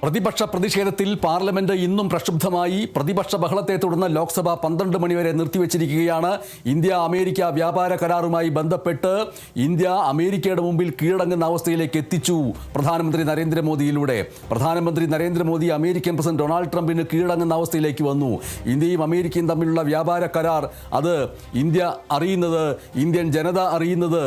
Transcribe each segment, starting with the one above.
പ്രതിപക്ഷ പ്രതിഷേധത്തിൽ പാർലമെന്റ് ഇന്നും പ്രക്ഷുബ്ധമായി. പ്രതിപക്ഷ ബഹളത്തെ തുടർന്ന് ലോക്സഭ 12 മണിവരെ നിർത്തിവച്ചിരിക്കുകയാണ്. ഇന്ത്യ അമേരിക്ക വ്യാപാര കരാറുമായി ബന്ധപ്പെട്ട് ഇന്ത്യ അമേരിക്കയുടെ മുമ്പിൽ കീഴടങ്ങുന്ന അവസ്ഥയിലേക്ക് എത്തിച്ചു പ്രധാനമന്ത്രി നരേന്ദ്രമോദിയിലൂടെ. പ്രധാനമന്ത്രി നരേന്ദ്രമോദി അമേരിക്കൻ പ്രസിഡന്റ് ഡൊണാൾഡ് ട്രംപിന് കീഴടങ്ങുന്ന അവസ്ഥയിലേക്ക് വന്നു. ഇന്ത്യയും അമേരിക്കയും തമ്മിലുള്ള വ്യാപാര കരാർ അത് ഇന്ത്യ അറിയുന്നത്, ഇന്ത്യൻ ജനത അറിയുന്നത്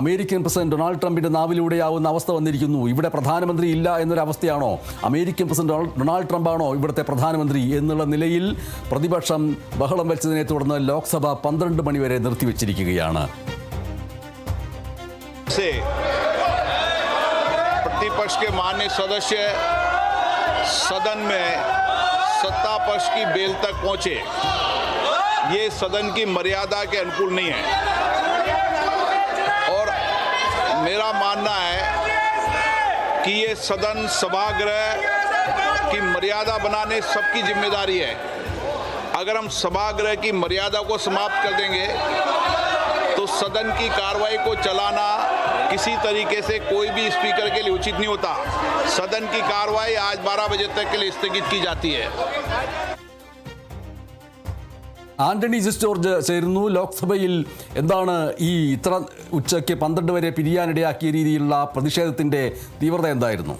അമേരിക്കൻ പ്രസിഡന്റ് ഡൊണാൾഡ് ട്രംപിന്റെ നാവിലൂടെയാവുന്ന അവസ്ഥ വന്നിരിക്കുന്നു. ഇവിടെ പ്രധാനമന്ത്രി ഇല്ല എന്നൊരവസ്ഥയാണോ? അമേരിക്കൻ പ്രസിഡന്റ് ഡൊണാൾഡ് ട്രംപാണോ ഇവിടുത്തെ പ്രധാനമന്ത്രി എന്നുള്ള നിലയിൽ പ്രതിപക്ഷം ബഹളം വെച്ചതിനെ തുടർന്ന് ലോക്സഭ 12 മണിവരെ നിർത്തിവച്ചിരിക്കുകയാണ്. प्रतिपक्ष के माननीय सदस्य सदन में सत्ता पक्ष की बेल तक पहुंचे, ये सदन की मर्यादा के अनुकूल नहीं है और मेरा मानना है कि ये सदन सभागृह की मर्यादा बनाने सबकी जिम्मेदारी है. अगर हम सभागृह की मर्यादा को समाप्त कर देंगे तो सदन की कार्रवाई को चलाना किसी तरीके से कोई भी स्पीकर के लिए उचित नहीं होता. सदन की कार्रवाई आज 12 बजे तक के लिए स्थगित की जाती है. ആന്റണി ജോർജ് ചേരുന്നു. ലോക്സഭയിൽ എന്താണ് ഈ ഇത്ര ഉച്ചയ്ക്ക് 12 വരെ പിരിയാനിടയാക്കിയ രീതിയിലുള്ള പ്രതിഷേധത്തിന്റെ തീവ്രത എന്തായിരുന്നു?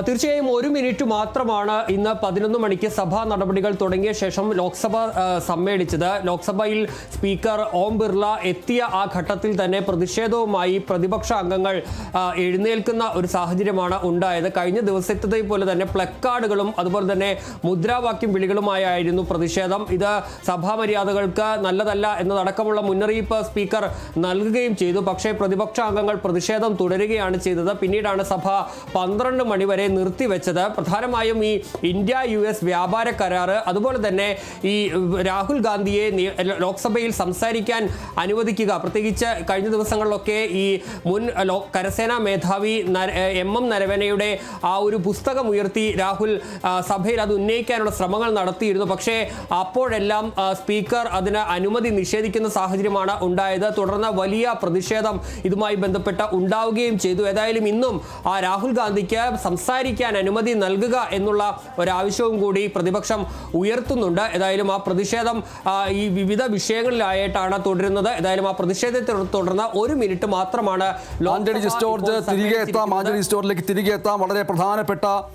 തീർച്ചയായും 1 മിനിറ്റ് മാത്രമാണ് ഇന്ന് 11 മണിക്ക് സഭാ നടപടികൾ തുടങ്ങിയ ശേഷം ലോക്സഭ സമ്മേളിച്ചത്. ലോക്സഭയിൽ സ്പീക്കർ ഓം ബിർള എത്തിയ ആ ഘട്ടത്തിൽ തന്നെ പ്രതിഷേധവുമായി പ്രതിപക്ഷ അംഗങ്ങൾ എഴുന്നേൽക്കുന്ന ഒരു സാഹചര്യമാണ് ഉണ്ടായത്. കഴിഞ്ഞ ദിവസത്തെ പോലെ തന്നെ പ്ലക്കാർഡുകളും അതുപോലെ തന്നെ മുദ്രാവാക്യം വിളികളുമായിരുന്നു പ്രതിഷേധം. ഇത് സഭാ മര്യാദകൾക്ക് നല്ലതല്ല എന്നതടക്കമുള്ള മുന്നറിയിപ്പ് സ്പീക്കർ നൽകുകയും ചെയ്തു. പക്ഷേ പ്രതിപക്ഷ അംഗങ്ങൾ പ്രതിഷേധം തുടരുകയാണ് ചെയ്തത്. പിന്നീടാണ് സഭ 12 മണി വരെ നിർത്തിവെച്ചത്. പ്രധാനമായും ഈ ഇന്ത്യ US വ്യാപാര കരാറ്, അതുപോലെ തന്നെ ഈ രാഹുൽ ഗാന്ധിയെ ലോക്സഭയിൽ സംസാരിക്കാൻ അനുവദിക്കുക, പ്രത്യേകിച്ച് കഴിഞ്ഞ ദിവസങ്ങളിലൊക്കെ ഈ മുൻ കരസേനാ മേധാവി MM നരവനെയുടെ ആ ഒരു പുസ്തകം ഉയർത്തി രാഹുൽ സഭയിൽ അത് ഉന്നയിക്കാനുള്ള ശ്രമങ്ങൾ നടത്തിയിരുന്നു. പക്ഷേ അപ്പോഴെല്ലാം സ്പീക്കർ അതിന് അനുമതി നിഷേധിക്കുന്ന സാഹചര്യമാണ് ഉണ്ടായത്. തുടർന്ന് വലിയ പ്രതിഷേധം ഇതുമായി ബന്ധപ്പെട്ട് ഉണ്ടാവുകയും ചെയ്തു. ഏതായാലും ഇന്നും ആ രാഹുൽ ഗാന്ധിക്ക് സംസാരിക്കാൻ അനുമതി നൽകുക എന്നുള്ള ഒരാവശ്യവും കൂടി പ്രതിപക്ഷം ഉയർത്തുന്നുണ്ട്. ഏതായാലും ആ പ്രതിഷേധം ഈ വിവിധ വിഷയങ്ങളിലായിട്ടാണ് തുടരുന്നത്. ഏതായാലും ആ പ്രതിഷേധത്തെ തുടർന്ന് 1 മിനിറ്റ് മാത്രമാണ്. ആന്റണി ജോർജ് തിരികെ എത്താം. വളരെ പ്രധാനപ്പെട്ട